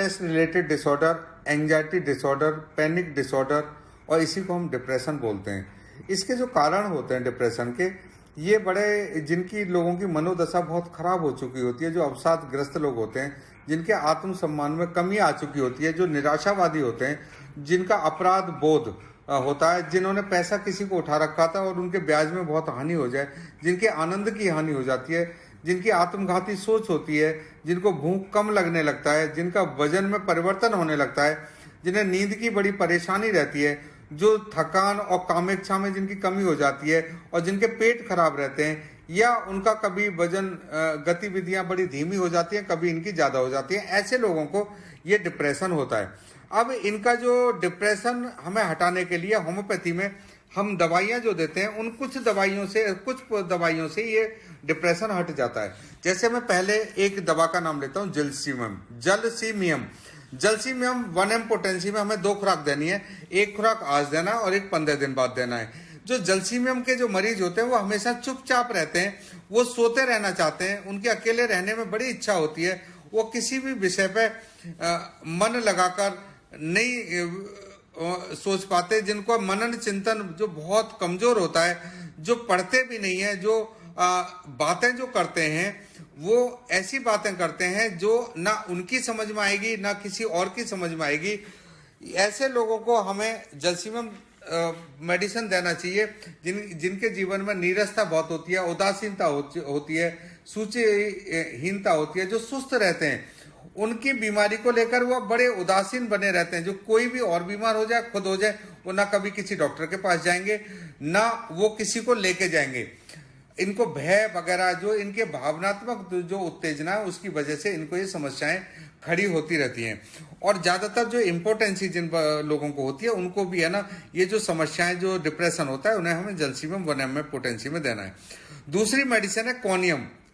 Stress related disorder, anxiety disorder, panic disorder और इसी को हम डिप्रेशन बोलते हैं। इसके जो कारण होते हैं डिप्रेशन के, ये बड़े जिनकी लोगों की मनोदशा बहुत खराब हो चुकी होती है, जो अवसादग्रस्त लोग होते हैं, जिनके आत्मसम्मान में कमी आ चुकी होती है, जो निराशावादी होते हैं, जिनका अपराध बोध होता है, जिन्होंने पैसा किसी को उठा रखा था और उनके ब्याज में बहुत हानि हो जाए, जिनके आनंद की हानि हो जाती है, जिनकी आत्मघाती सोच होती है, जिनको भूख कम लगने लगता है, जिनका वजन में परिवर्तन होने लगता है, जिन्हें नींद की बड़ी परेशानी रहती है, जो थकान और कामेच्छा में जिनकी कमी हो जाती है और जिनके पेट खराब रहते हैं, या उनका कभी वजन गतिविधियां बड़ी धीमी हो जाती हैं, कभी इनकी ज्यादा हो जाती है, ऐसे लोगों को ये डिप्रेशन होता है। अब इनका जो डिप्रेशन हमें हटाने के लिए होम्योपैथी में हम दवाइयां जो देते हैं, उन कुछ दवाइयों से ये डिप्रेशन हट जाता है। जैसे मैं पहले एक दवा का नाम लेता हूं, जलसीमियम 1 पोटेंसी में हमें 2 खुराक देनी है। एक खुराक आज देना है और एक 15 दिन बाद देना है। जो जलसीमियम के जो मरीज होते हैं वो हमेशा चुपचाप रहते हैं, वो सोते रहना चाहते हैं, उनके अकेले रहने में बड़ी इच्छा होती है, वो किसी भी विषय पे मन लगाकर नहीं सोच पाते, जिनको मनन चिंतन जो बहुत कमजोर होता है, जो पढ़ते भी नहीं है, जो बातें जो करते हैं वो ऐसी बातें करते हैं जो ना उनकी समझ में आएगी ना किसी और की समझ में आएगी। ऐसे लोगों को हमें जलसीमियम मेडिसिन देना चाहिए, जिनके जीवन में नीरसता बहुत होती है, उदासीनता होती है, सूचिहीनता होती है, जो सुस्त रहते हैं, उनकी बीमारी को लेकर वो बड़े उदासीन बने रहते हैं। जो कोई भी और बीमार हो जाए, खुद हो जाए, वो ना कभी किसी डॉक्टर के पास जाएंगे, ना वो किसी को लेके जाएंगे। इनको भय वगैरह, जो इनके भावनात्मक जो उत्तेजना है, उसकी वजह से इनको ये समस्याएं खड़ी होती रहती हैं। और ज्यादातर जो इम्पोर्टेंसी जिन लोगों को होती है, उनको भी है ना, ये जो समस्याएं, जो डिप्रेशन होता है, उन्हें हमें जलसीमियम 1 पोटेंसी में देना है। दूसरी मेडिसिन है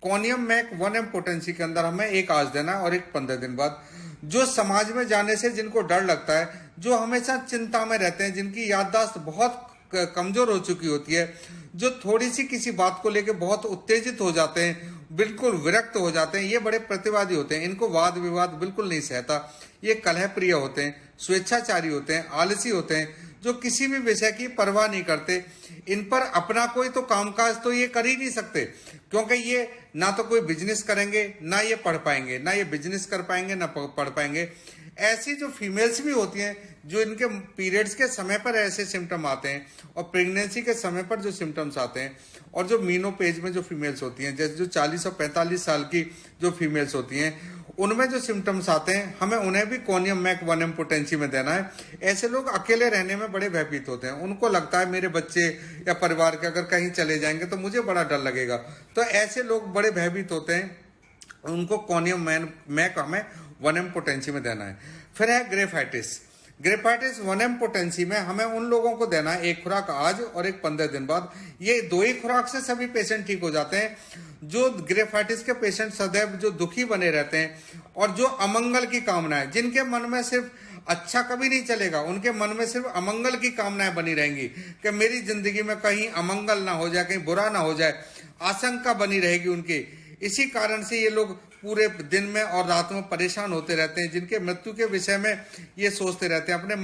कोनियम में 1 पोटेंसी के अंदर हमें एक आज देना है और एक 15 दिन बाद। जो समाज में जाने से जिनको डर लगता है, जो हमेशा चिंता में रहते हैं, जिनकी याददाश्त बहुत कमजोर हो चुकी होती है, जो थोड़ी सी किसी बात को लेकर बहुत उत्तेजित हो जाते हैं, बिल्कुल विरक्त हो जाते हैं, ये बड़े प्रतिवादी होते हैं, इनको वाद विवाद बिल्कुल नहीं सहता, ये कलह प्रिय होते हैं, स्वेच्छाचारी होते हैं, आलसी होते हैं, जो किसी भी विषय की परवाह नहीं करते। इन पर अपना कोई तो कामकाज तो ये कर ही नहीं सकते, क्योंकि ये ना तो कोई बिजनेस करेंगे, ना ये पढ़ पाएंगे, ना ये बिजनेस कर पाएंगे, ना पढ़ पाएंगे। ऐसी जो फीमेल्स भी होती हैं, जो इनके पीरियड्स के समय पर ऐसे सिम्टम आते हैं और प्रेगनेंसी के समय पर जो सिम्टम्स आते हैं, और जो मीनोपेज में जो फीमेल्स होती हैं, जैसे जो 40 और 45 साल की जो फीमेल्स होती हैं, उनमें जो सिम्टम्स आते हैं, हमें उन्हें भी कोनियम मैक 1 पोटेंसी में देना है। ऐसे लोग अकेले रहने में बड़े भयभीत होते हैं, उनको लगता है मेरे बच्चे या परिवार के अगर कहीं चले जाएंगे तो मुझे बड़ा डर लगेगा, तो ऐसे लोग बड़े भयभीत होते हैं, उनको कोनियम मैक हमें 1 पोटेंसी में देना है। फिर है ग्रेफाइटिस 1 पोटेंसी में हमें उन लोगों को देना है एक खुराक आज और एक 15 दिन बाद। ये 2 ही खुराक से सभी पेशेंट ठीक हो जाते हैं। जो ग्रेफाइटिस के पेशेंट सदैव जो दुखी बने रहते हैं और जो अमंगल की कामना है, जिनके मन में सिर्फ अच्छा कभी नहीं चलेगा, उनके मन में सिर्फ अमंगल की कामनाएं बनी रहेंगी कि मेरी जिंदगी में कहीं अमंगल ना हो जाए, कहीं बुरा ना हो जाए, आशंका बनी रहेगी उनकी। इसी कारण से ये लोग पूरे दिन में और रात में परेशान होते रहते हैं, जिनके मृत्यु के विषय में ये सोचते रहते हैं, अपने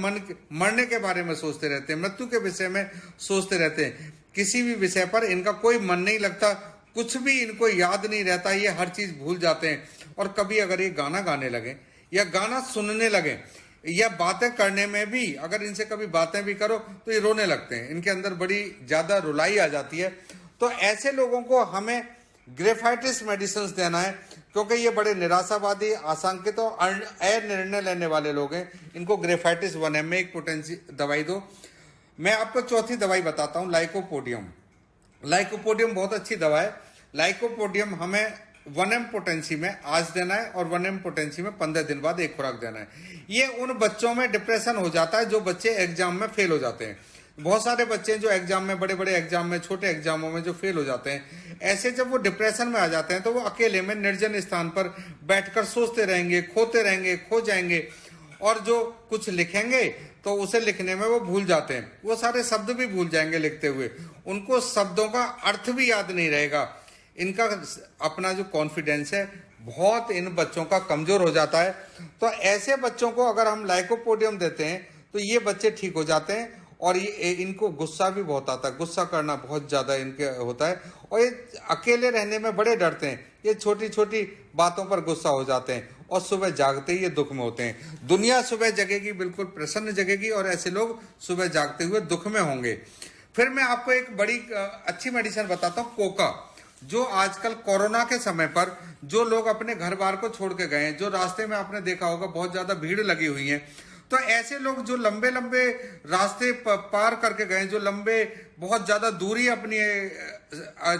मरने के बारे में सोचते रहते हैं, मृत्यु के विषय में सोचते रहते हैं। किसी भी विषय पर इनका कोई मन नहीं लगता, कुछ भी इनको याद नहीं रहता, ये हर चीज भूल जाते हैं। और कभी अगर ये गाना गाने लगे या गाना सुनने लगे या बातें करने में भी, अगर इनसे कभी बातें भी करो तो ये रोने लगते हैं, इनके अंदर बड़ी ज्यादा रुलाई आ जाती है। तो ऐसे लोगों को हमें ग्रेफाइटिस मेडिसिन देना है, क्योंकि ये बड़े निराशावादी, आशंकित और अनिर्णय लेने वाले लोग हैं। इनको ग्रेफाइटिस 1 में 1 पोटेंसी दवाई दो। मैं आपको चौथी दवाई बताता हूँ, लाइकोपोडियम बहुत अच्छी दवा है। लाइकोपोडियम हमें 1 पोटेंसी में आज देना है और 1 पोटेंसी में 15 दिन बाद एक खुराक देना है। ये उन बच्चों में डिप्रेशन हो जाता है जो बच्चे एग्जाम में फेल हो जाते हैं। बहुत सारे बच्चे जो एग्जाम में, बड़े बड़े एग्जाम में, छोटे एग्जामों में जो फेल हो जाते हैं, ऐसे जब वो डिप्रेशन में आ जाते हैं तो वो अकेले में निर्जन स्थान पर बैठकर सोचते रहेंगे, खोते रहेंगे, खो जाएंगे, और जो कुछ लिखेंगे तो उसे लिखने में वो भूल जाते हैं, वो सारे शब्द भी भूल जाएंगे लिखते हुए, उनको शब्दों का अर्थ भी याद नहीं रहेगा। इनका अपना जो कॉन्फिडेंस है बहुत इन बच्चों का कमजोर हो जाता है। तो ऐसे बच्चों को अगर हम लाइकोपोडियम देते हैं तो ये बच्चे ठीक हो जाते हैं। और ये इनको गुस्सा भी बहुत आता है, गुस्सा करना बहुत ज्यादा इनके होता है, और ये अकेले रहने में बड़े डरते हैं। ये छोटी छोटी बातों पर गुस्सा हो जाते हैं और सुबह जागते ही ये दुख में होते हैं। दुनिया सुबह जगेगी, बिल्कुल प्रसन्न जगेगी, और ऐसे लोग सुबह जागते हुए दुख में होंगे। फिर मैं आपको एक बड़ी अच्छी मेडिसिन बताता हूँ, कोका। जो आजकल कोरोना के समय पर जो लोग अपने घर बार को छोड़ के गए हैं, जो रास्ते में आपने देखा होगा बहुत ज्यादा भीड़ लगी हुई है, तो ऐसे लोग जो लंबे लंबे रास्ते पार करके गए, जो लंबे बहुत ज्यादा दूरी अपनी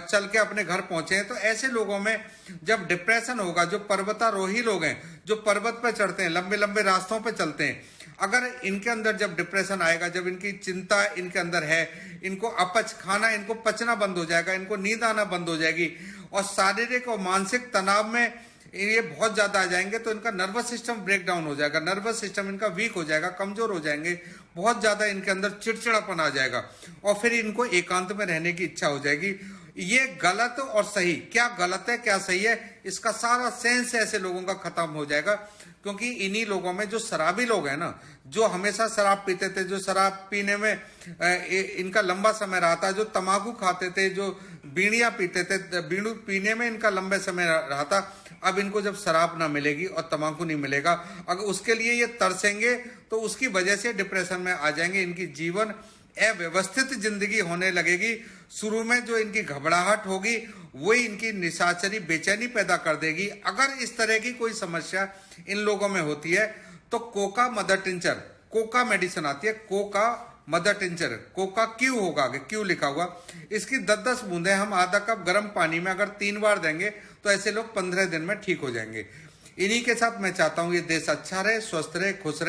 चल के अपने घर पहुंचे हैं, तो ऐसे लोगों में जब डिप्रेशन होगा, जो पर्वतारोही लोग हैं, जो पर्वत पे चढ़ते हैं, लंबे लंबे रास्तों पे चलते हैं, अगर इनके अंदर जब डिप्रेशन आएगा, जब इनकी चिंता इनके अंदर है, इनको अपच खाना, इनको पचना बंद हो जाएगा, इनको नींद आना बंद हो जाएगी, और शारीरिक और मानसिक तनाव में ये बहुत ज्यादा आ जाएंगे, तो इनका नर्वस सिस्टम ब्रेक डाउन हो जाएगा, नर्वस सिस्टम इनका वीक हो जाएगा, कमजोर हो जाएंगे, बहुत ज्यादा इनके अंदर चिड़चिड़ापन आ जाएगा, और फिर इनको एकांत में रहने की इच्छा हो जाएगी। ये गलत और सही, क्या गलत है क्या सही है, इसका सारा सेंस ऐसे लोगों का खत्म हो जाएगा। क्योंकि इन्हीं लोगों में जो शराबी लोग हैं ना, जो हमेशा शराब पीते थे, जो शराब पीने में इनका लंबा समय रहा था, जो तंबाकू खाते थे, जो बीड़ियां पीते थे, बीड़ू पीने में इनका लंबे समय रहा था, अब इनको जब शराब ना मिलेगी और तंबाकू नहीं मिलेगा, अगर उसके लिए ये तरसेंगे, तो उसकी वजह से डिप्रेशन में आ जाएंगे। इनकी जीवन अव्यवस्थित जिंदगी होने लगेगी। शुरू में जो इनकी घबराहट होगी वही इनकी निशाचरी बेचैनी पैदा कर देगी। अगर इस तरह की कोई समस्या इन लोगों में होती है तो Coca mother tincture, Coca medicine आती है, Coca mother tincture, Coca Q होगा, आगे क्यू लिखा हुआ, इसकी 10-10 बूंदें हम आधा कप गर्म पानी में अगर 3 बार देंगे तो ऐसे लोग 15 दिन में ठीक हो जाएंगे। इन्हीं के साथ मैं चाहता हूं ये देश अच्छा रहे, स्वस्थ रहे, खुश रहे।